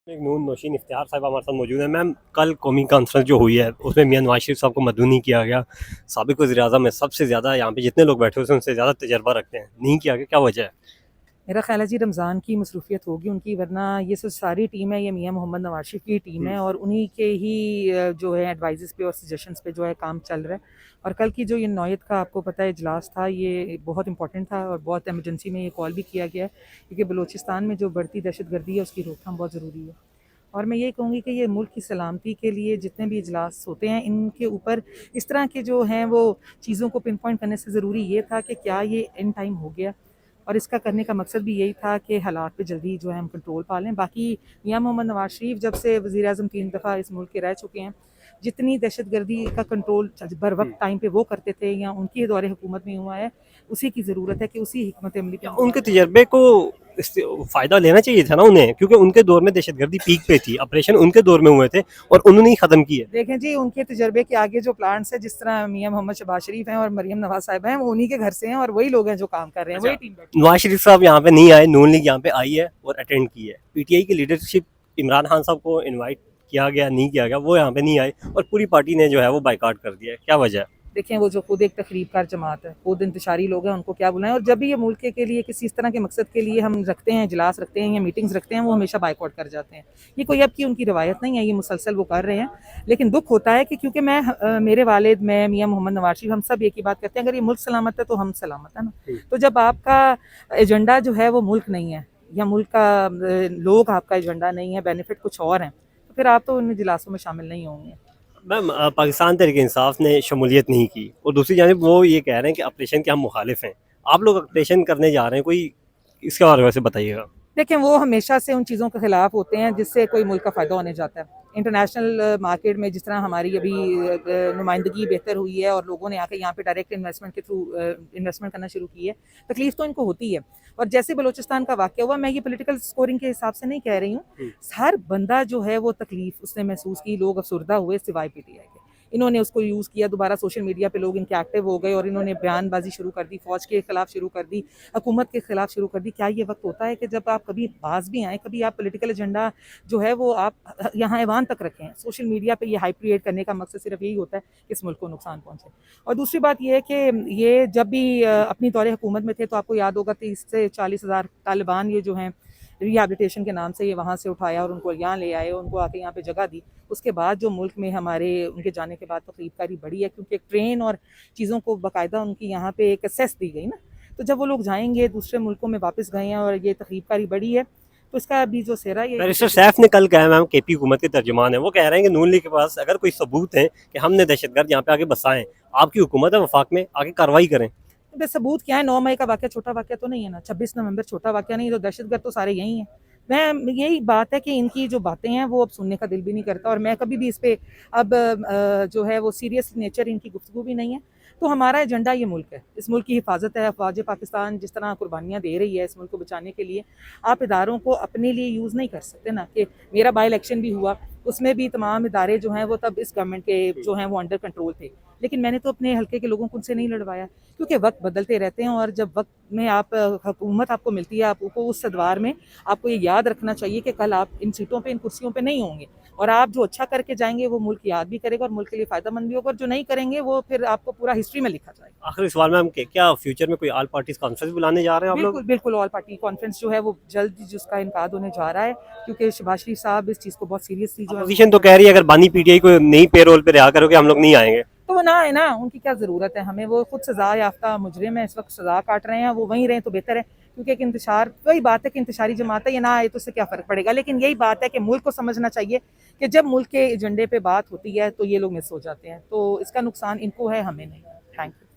एक नून नौशीन इफ्तियार साहब हमारे साथ मौजूद है। मैम, कल कौमी कॉन्फ्रेंस जो हुई है उसमें मियां नवाज शरीफ साहब को मद्दू नहीं किया गया। साबिक वज़ीर-ए-आज़म में सबसे ज़्यादा यहाँ पे जितने लोग बैठे हुए हैं उनसे ज़्यादा तजर्बा रखते हैं, नहीं किया गया, क्या वजह है? मेरा ख़्याल है जी रमज़ान की मसरूफ़ियत होगी उनकी, वरना ये जो सारी टीम है ये मियां मोहम्मद नवाज शरीफ की टीम है और उन्हीं के ही जो है एडवाइज़ पे और सजेशंस पे जो है काम चल रहा है। और कल की जो ये नौयत का आपको पता है इजलास था, ये बहुत इंपॉर्टेंट था और बहुत एमरजेंसी में ये कॉल भी किया गया है, क्योंकि बलूचिस्तान में जो बढ़ती दहशतगर्दी है उसकी रोकथाम बहुत ज़रूरी है। और मैं यही कहूँगी कि ये मुल्क की सलामती के लिए जितने भी इजलास होते हैं इनके ऊपर इस तरह के जो हैं वो चीज़ों को पिन पॉइंट करने से ज़रूरी ये था कि क्या ये एंड टाइम हो गया, और इसका करने का मकसद भी यही था कि हालात पे जल्दी जो है हम कंट्रोल पा लें। बाकी मियां मोहम्मद नवाज शरीफ जब से वज़ीर आज़म 3 दफ़ा इस मुल्क के रह चुके हैं, जितनी दहशतगर्दी का कंट्रोल बर वक्त टाइम पे वो करते थे या उनकी दौरे हुकूमत में हुआ है, उसी की ज़रूरत है कि उसी हिकमत अमली पे क्या हम उनके काम करें। तजर्बे को इससे फ़ायदा लेना चाहिए था ना उन्हें, क्योंकि उनके दौर में दहशतगर्दी पीक पे थी, ऑपरेशन उनके दौर में हुए थे और उन्होंने ही ख़त्म किए। देखें जी, उनके तजर्बे के आगे जो प्लांट्स है, जिस तरह मियां मोहम्मद शहबाज शरीफ हैं और मरियम नवाज साहिबा हैं, वो उन्हीं के घर से हैं और वही लोग हैं जो काम कर रहे हैं, अच्छा, वही टीम बैठी है। नवाज शरीफ साहब यहाँ पे नहीं आए, नून लीग यहाँ पे आई है और अटेंड की है। पीटीआई की लीडरशिप इमरान खान साहब को इनवाइट किया गया, नहीं किया गया, वो यहाँ पे नहीं आए और पूरी पार्टी ने जो है वो बाइकआउट कर दिया है, क्या वजह है? देखें, वो जो खुद एक तकरीबकार जमात है, खुद इंतशारी लोग हैं, उनको क्या बुलाएं। और जब भी ये मुल्क के लिए किसी इस तरह के मकसद के लिए हम रखते हैं, इजलास रखते हैं या मीटिंग्स रखते हैं, वो हमेशा बाइकआउट कर जाते हैं। ये कोई अब की उनकी रवायत नहीं है, ये मुसलसल वो कर रहे हैं। लेकिन दुख होता है कि क्योंकि मेरे वालिद, मैं, मियां मोहम्मद नवाज शरीफ, हम सब एक ही बात कहते हैं, अगर ये मुल्क सलामत है तो हम सलामत है ना। तो जब आपका एजेंडा जो है वो मुल्क नहीं है या मुल्क का लोग आपका एजेंडा नहीं है, बेनिफिट कुछ और हैं, तो फिर आप तो उन इजलासों में शामिल नहीं होंगे। मैम, पाकिस्तान तहरीक इंसाफ ने शमूलियत नहीं की और दूसरी जानिब वो ये कह रहे हैं कि ऑपरेशन के हम मुखालिफ हैं। आप लोग ऑपरेशन करने जा रहे हैं, कोई इसके बारे में से बताइएगा। देखें, वो हमेशा से उन चीज़ों के खिलाफ होते हैं जिससे कोई मुल्क का फ़ायदा होने जाता है। इंटरनेशनल मार्केट में जिस तरह हमारी अभी नुमाइंदगी बेहतर हुई है और लोगों ने आके यहाँ पे डायरेक्ट इन्वेस्टमेंट के थ्रू इन्वेस्टमेंट करना शुरू की है, तकलीफ तो इनको होती है। और जैसे बलूचिस्तान का वाक़या हुआ, मैं ये पॉलिटिकल स्कोरिंग के हिसाब से नहीं कह रही हूँ, हर बंदा जो है वो तकलीफ उसने महसूस की, लोग अफसरदा हुए सिवाय पीटीआई के। इन्होंने उसको यूज़ किया, दोबारा सोशल मीडिया पे लोग इनके एक्टिव हो गए और इन्होंने बयानबाजी शुरू कर दी, फ़ौज के खिलाफ शुरू कर दी, हुकूमत के खिलाफ शुरू कर दी। क्या ये वक्त होता है कि जब आप कभी बाज भी आएँ, कभी आप पॉलिटिकल एजेंडा जो है वो आप यहाँ ऐवान तक रखें। सोशल मीडिया पे ये हाइप क्रिएट करने का मकसद सिर्फ यही होता है कि इस मुल्क को नुकसान पहुँचे। और दूसरी बात ये है कि ये जब भी अपनी दौरे हुकूमत में थे, तो आपको याद होगा 30 से 40 हज़ार तालिबान ये जो हैं रिहैबिलिटेशन के नाम से ये वहाँ से उठाया और उनको यहाँ ले आए, उनको आके यहाँ पे जगह दी। उसके बाद जो मुल्क में हमारे उनके जाने के बाद तकरीबकारी बढ़ी है, क्योंकि एक ट्रेन और चीज़ों को बाकायदा उनकी यहाँ पे एक एक्सेस दी गई ना। तो जब वो लोग जाएंगे, दूसरे मुल्कों में वापस गए हैं और ये तकरीबकारी बढ़ी है, तो इसका अभी जो सेहरा ये बैरिस्टर सैफ ने कल कहा, मैम केपी हुकूमत के तर्जुमान है, वो कह रहे हैं कि नून लीग के पास अगर कोई सबूत है कि हमने दहशतगर्द यहाँ पे आके बसाएं, आपकी हुकूमत है वफाक में, आगे कार्रवाई करें। बे सबूत क्या है, 9 मई का वाक़या छोटा वाक़या तो नहीं है ना, 26 नवंबर छोटा वाक़या नहीं है, तो दहशतगर्द तो सारे यही हैं। मैं यही बात है कि इनकी जो बातें हैं वो अब सुनने का दिल भी नहीं करता, और मैं कभी भी इस पे अब जो है वो सीरियस नेचर इनकी गुफ्तगू भी नहीं है। तो हमारा एजेंडा ये मुल्क है, इस मुल्क की हिफाजत है। अफ़वाज पाकिस्तान जिस तरह कुर्बानियाँ दे रही है इस मुल्क को बचाने के लिए, आप इदारों को अपने लिए यूज़ नहीं कर सकते ना। कि मेरा बाई इलेक्शन भी हुआ, उसमें भी तमाम इदारे जो हैं वो तब इस गवर्नमेंट के जो हैं वो अंडर कंट्रोल थे, लेकिन मैंने तो अपने हल्के के लोगों को उनसे नहीं लड़वाया, क्योंकि वक्त बदलते रहते हैं। और जब वक्त में आप हुकूमत आपको मिलती है, आपको उस अदवार में आपको ये याद रखना चाहिए कि कल आप इन सीटों पे, इन कुर्सियों पे नहीं होंगे, और आप जो अच्छा करके जाएंगे वो मुल्क याद भी करेगा और मुल्क के लिए फ़ायदेमंद भी होगा, और जो नहीं करेंगे वो फिर आपको पूरा हिस्ट्री में लिखा जाएगा। आखिरी सवाल मैम, क्या फ्यूचर में कोई ऑल पार्टीज कॉन्फ्रेंस बुलाने जा रहे हैं आप लोग? बिल्कुल बिल्कुल, ऑल पार्टी कॉन्फ्रेंस जो है वो जल्द जिसका इनकाद होने जा रहा है, क्योंकि शहबाज शरीफ साहब इस चीज़ को बहुत सीरियसली जो है अपोजिशन तो कह रही है अगर बानी पीटीआई को नई पेरोल पे रिहा करोगे हम लोग नहीं आएंगे। तो वो ना है ना, उनकी क्या ज़रूरत है हमें, वो खुद सज़ा याफ्ता मुजरिम है, इस वक्त सज़ा काट रहे हैं, वो वहीं रहें तो बेहतर है। क्योंकि एक इंतशार, वही बात है कि इंतशारी जमात है, ये ना आए तो उससे क्या फ़र्क पड़ेगा। लेकिन यही बात है कि मुल्क को समझना चाहिए कि जब मुल्क के एजेंडे पे बात होती है तो ये लोग मिस हो जाते हैं, तो इसका नुकसान इनको है, हमें नहीं। Thank you.